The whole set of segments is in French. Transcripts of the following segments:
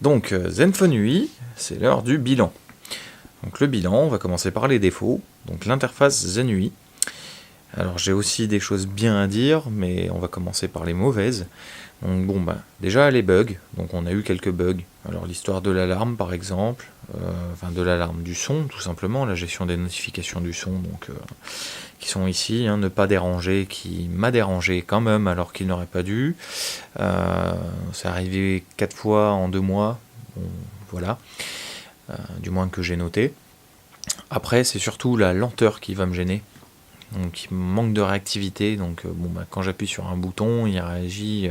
Donc Zenfone 8, c'est l'heure du bilan. Donc le bilan, on va commencer par les défauts. Donc l'interface Zen UI. Alors j'ai aussi des choses bien à dire, mais on va commencer par les mauvaises. Donc bon déjà les bugs, donc on a eu quelques bugs. Alors l'histoire de l'alarme par exemple, enfin de l'alarme du son tout simplement, la gestion des notifications du son, donc qui sont ici, ne pas déranger, qui m'a dérangé quand même alors qu'il n'aurait pas dû. C'est arrivé 4 fois en 2 mois, bon, voilà, du moins que j'ai noté. Après c'est surtout la lenteur qui va me gêner. Donc il manque de réactivité, donc quand j'appuie sur un bouton, il réagit.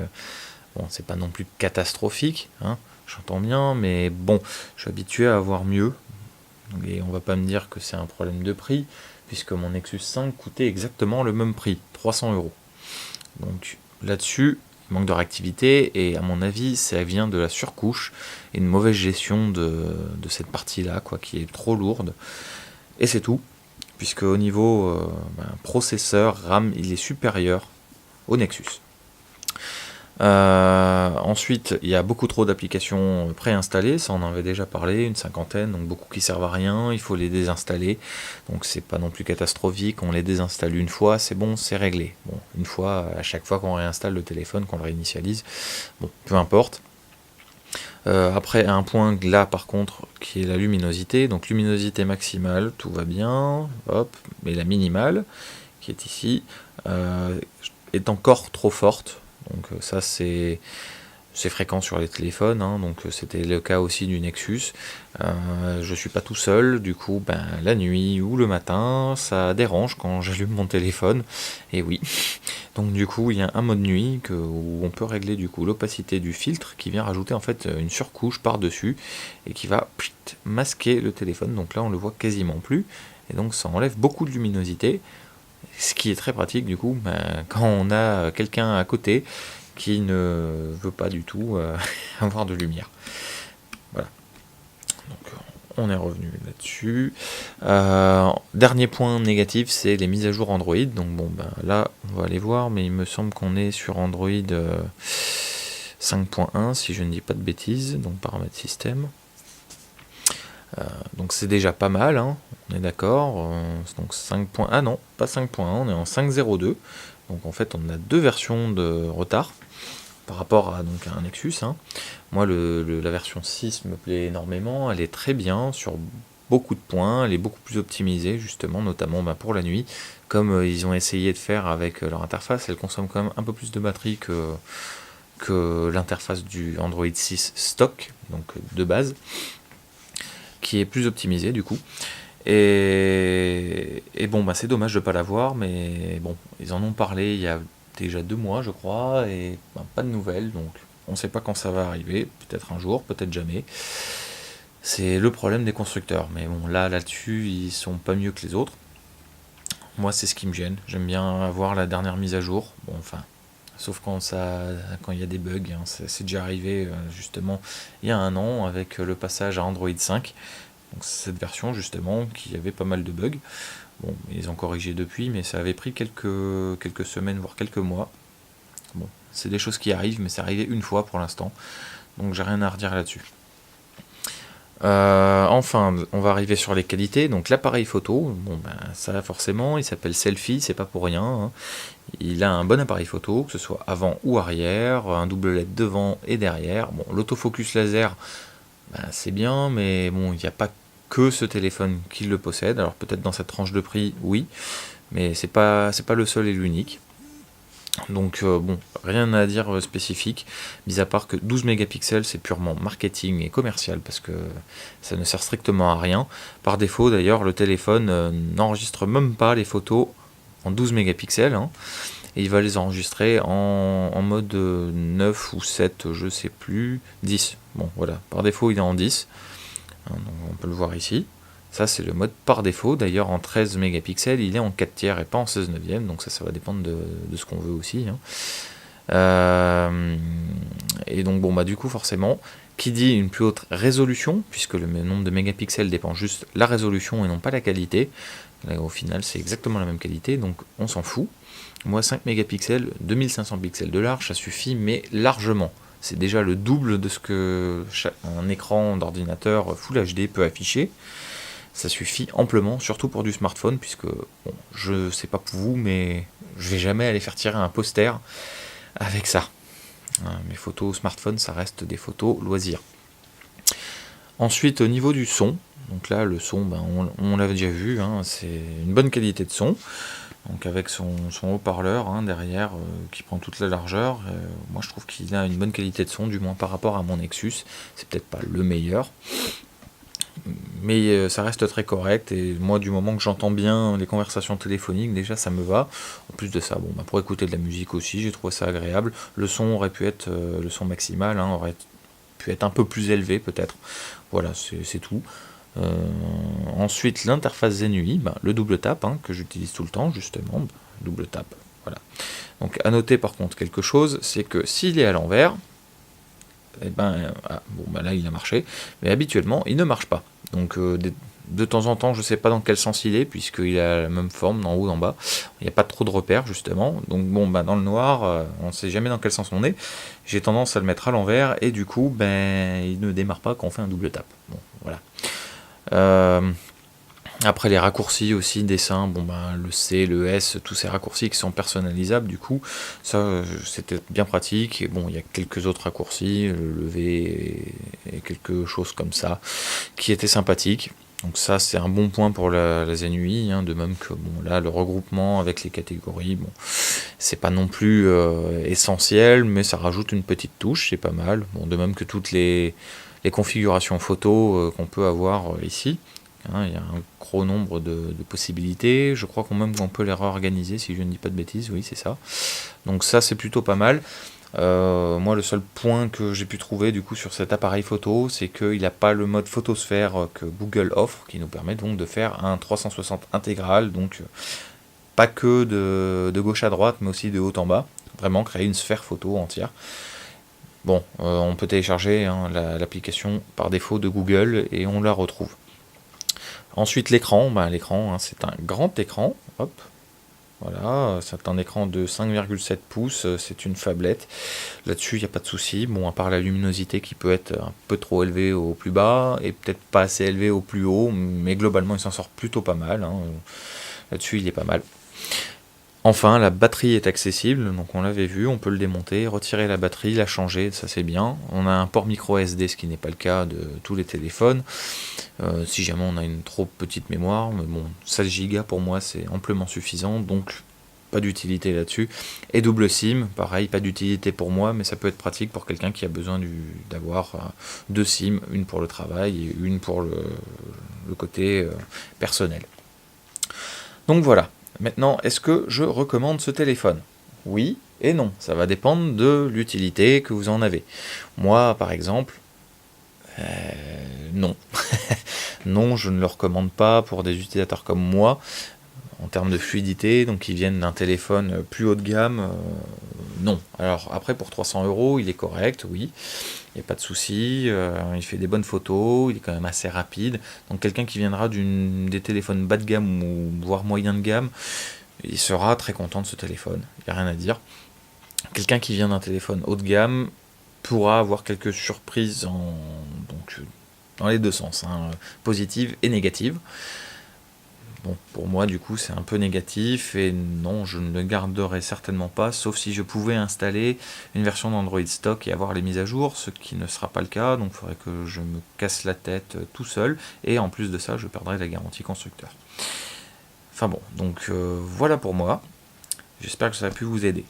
Bon, c'est pas non plus catastrophique, j'entends bien, mais bon, je suis habitué à avoir mieux. Et on va pas me dire que c'est un problème de prix, puisque mon Nexus 5 coûtait exactement le même prix, 300 €. Donc là-dessus, il manque de réactivité, et à mon avis, ça vient de la surcouche et une mauvaise gestion de cette partie-là, qui est trop lourde. Et c'est tout, puisque au niveau processeur, RAM, il est supérieur au Nexus. Ensuite, il y a beaucoup trop d'applications préinstallées, ça on en avait déjà parlé, une cinquantaine, donc beaucoup qui servent à rien, il faut les désinstaller. Donc c'est pas non plus catastrophique, on les désinstalle une fois, c'est bon, c'est réglé. Bon, une fois, à chaque fois qu'on réinstalle le téléphone, qu'on le réinitialise, bon, peu importe. Après, un point là par contre, qui est la luminosité, donc luminosité maximale, tout va bien, hop, mais la minimale, qui est ici, est encore trop forte. Donc ça c'est fréquent sur les téléphones, donc c'était le cas aussi du Nexus. Je suis pas tout seul, du coup la nuit ou le matin ça dérange quand j'allume mon téléphone, et oui. Donc du coup il y a un mode nuit où on peut régler du coup l'opacité du filtre qui vient rajouter en fait une surcouche par dessus et qui va masquer le téléphone, donc là on le voit quasiment plus, et donc ça enlève beaucoup de luminosité. Ce qui est très pratique du coup quand on a quelqu'un à côté qui ne veut pas du tout avoir de lumière. Voilà. Donc on est revenu là-dessus. Dernier point négatif, c'est les mises à jour Android. Donc là on va aller voir, mais il me semble qu'on est sur Android 5.1 si je ne dis pas de bêtises, donc paramètres système. Donc c'est déjà pas mal, on est d'accord. Donc 5. Ah non, pas 5.1, on est en 5.02. Donc en fait on a deux versions de retard par rapport à un Nexus. Moi la version 6 me plaît énormément, elle est très bien sur beaucoup de points, elle est beaucoup plus optimisée justement, notamment pour la nuit. Comme ils ont essayé de faire avec leur interface, elle consomme quand même un peu plus de batterie que l'interface du Android 6 stock, donc de base, qui est plus optimisé du coup. Et bon, c'est dommage de ne pas l'avoir, mais bon, ils en ont parlé il y a déjà 2 mois, je crois, et pas de nouvelles, donc on ne sait pas quand ça va arriver, peut-être un jour, peut-être jamais. C'est le problème des constructeurs, mais bon, là-dessus, ils sont pas mieux que les autres. Moi, c'est ce qui me gêne, j'aime bien avoir la dernière mise à jour, bon, enfin, sauf quand il y a des bugs, c'est déjà arrivé, justement, il y a 1 an, avec le passage à Android 5, donc cette version justement qui avait pas mal de bugs. Bon, ils ont corrigé depuis, mais ça avait pris quelques semaines, voire quelques mois. Bon, c'est des choses qui arrivent, mais c'est arrivé une fois pour l'instant, donc j'ai rien à redire là-dessus. Enfin, on va arriver sur les qualités. Donc l'appareil photo, ça forcément, il s'appelle Selfie, c'est pas pour rien. Il a un bon appareil photo, que ce soit avant ou arrière, un double LED devant et derrière. Bon, l'autofocus laser, c'est bien, mais bon, il n'y a pas que ce téléphone qui le possède. Alors peut-être dans cette tranche de prix, oui, mais c'est pas le seul et l'unique. Donc rien à dire spécifique, mis à part que 12 mégapixels c'est purement marketing et commercial, parce que ça ne sert strictement à rien. Par défaut d'ailleurs, le téléphone n'enregistre même pas les photos en 12 mégapixels, et il va les enregistrer en mode 9 ou 7, je sais plus, 10. Bon voilà, par défaut il est en 10, donc on peut le voir ici. Ça c'est le mode par défaut, d'ailleurs en 13 mégapixels il est en 4 tiers et pas en 16 neuvième, donc ça va dépendre de ce qu'on veut aussi. Et donc du coup forcément, qui dit une plus haute résolution, puisque le nombre de mégapixels dépend juste de la résolution et non pas la qualité, là, au final c'est exactement la même qualité, donc on s'en fout. Moi 5 mégapixels, 2500 pixels de large, ça suffit, mais largement. c'est déjà le double de ce que un écran d'ordinateur Full HD peut afficher. Ça suffit amplement, surtout pour du smartphone, puisque bon, je sais pas pour vous, mais je vais jamais aller faire tirer un poster avec ça. Mes photos smartphone, ça reste des photos loisirs. Ensuite, au niveau du son, donc là, le son, on l'avait déjà vu, c'est une bonne qualité de son. Donc avec son haut-parleur derrière qui prend toute la largeur, moi je trouve qu'il a une bonne qualité de son, du moins par rapport à mon Nexus. C'est peut-être pas le meilleur, mais ça reste très correct, et moi du moment que j'entends bien les conversations téléphoniques, déjà ça me va. En plus de ça, pour écouter de la musique aussi, j'ai trouvé ça agréable. Le son aurait pu être, le son maximal aurait pu être un peu plus élevé peut-être. Voilà, c'est tout. Ensuite, l'interface Zenui, le double tap que j'utilise tout le temps justement, double tap, voilà. Donc à noter par contre quelque chose, c'est que s'il est à l'envers, là il a marché, mais habituellement il ne marche pas. Donc de temps en temps, je ne sais pas dans quel sens il est, puisqu'il a la même forme d'en haut, d'en bas. Il n'y a pas trop de repères justement. Donc dans le noir, on ne sait jamais dans quel sens on est. J'ai tendance à le mettre à l'envers, et du coup, il ne démarre pas quand on fait un double tap. Bon, voilà. Après les raccourcis aussi, dessin, le C, le S, tous ces raccourcis qui sont personnalisables, du coup, ça c'était bien pratique. Et il y a quelques autres raccourcis, le V et quelque chose comme ça, qui étaient sympathiques. Donc ça c'est un bon point pour la Zenui, de même que là le regroupement avec les catégories, c'est pas non plus essentiel, mais ça rajoute une petite touche, c'est pas mal. De même que toutes les configurations photo qu'on peut avoir ici. Il y a un gros nombre de possibilités. Je crois qu'on peut les réorganiser, si je ne dis pas de bêtises. Oui, c'est ça. Donc ça, c'est plutôt pas mal. Moi, le seul point que j'ai pu trouver du coup sur cet appareil photo, c'est qu'il n'a pas le mode photosphère que Google offre, qui nous permet donc de faire un 360 intégral. Donc pas que de gauche à droite, mais aussi de haut en bas. Vraiment créer une sphère photo entière. On peut télécharger l'application par défaut de Google et on la retrouve. Ensuite l'écran, c'est un grand écran, hop, voilà, c'est un écran de 5,7 pouces, c'est une phablette, là-dessus il n'y a pas de souci, à part la luminosité qui peut être un peu trop élevée au plus bas, et peut-être pas assez élevée au plus haut, mais globalement il s'en sort plutôt pas mal, là-dessus il est pas mal. Enfin, la batterie est accessible, donc on l'avait vu, on peut le démonter, retirer la batterie, la changer, ça c'est bien. On a un port micro SD, ce qui n'est pas le cas de tous les téléphones. Si jamais on a une trop petite mémoire, mais 16 Go pour moi c'est amplement suffisant, donc pas d'utilité là-dessus. Et double SIM, pareil, pas d'utilité pour moi, mais ça peut être pratique pour quelqu'un qui a besoin d'avoir deux SIM, une pour le travail et une pour le côté personnel. Donc voilà. Maintenant, est-ce que je recommande ce téléphone ? Oui et non, ça va dépendre de l'utilité que vous en avez. Moi, par exemple, non. Non, je ne le recommande pas pour des utilisateurs comme moi, en termes de fluidité, donc qui viennent d'un téléphone plus haut de gamme, non. Alors après, pour 300 €, il est correct, oui, il n'y a pas de souci, il fait des bonnes photos, il est quand même assez rapide, donc quelqu'un qui viendra des téléphones bas de gamme ou voire moyen de gamme, il sera très content de ce téléphone, il n'y a rien à dire. Quelqu'un qui vient d'un téléphone haut de gamme pourra avoir quelques surprises dans les deux sens, positives et négatives. Pour moi, du coup, c'est un peu négatif, et non, je ne le garderai certainement pas, sauf si je pouvais installer une version d'Android stock et avoir les mises à jour, ce qui ne sera pas le cas, donc il faudrait que je me casse la tête tout seul, et en plus de ça, je perdrai la garantie constructeur. Enfin bon, donc voilà pour moi, j'espère que ça a pu vous aider.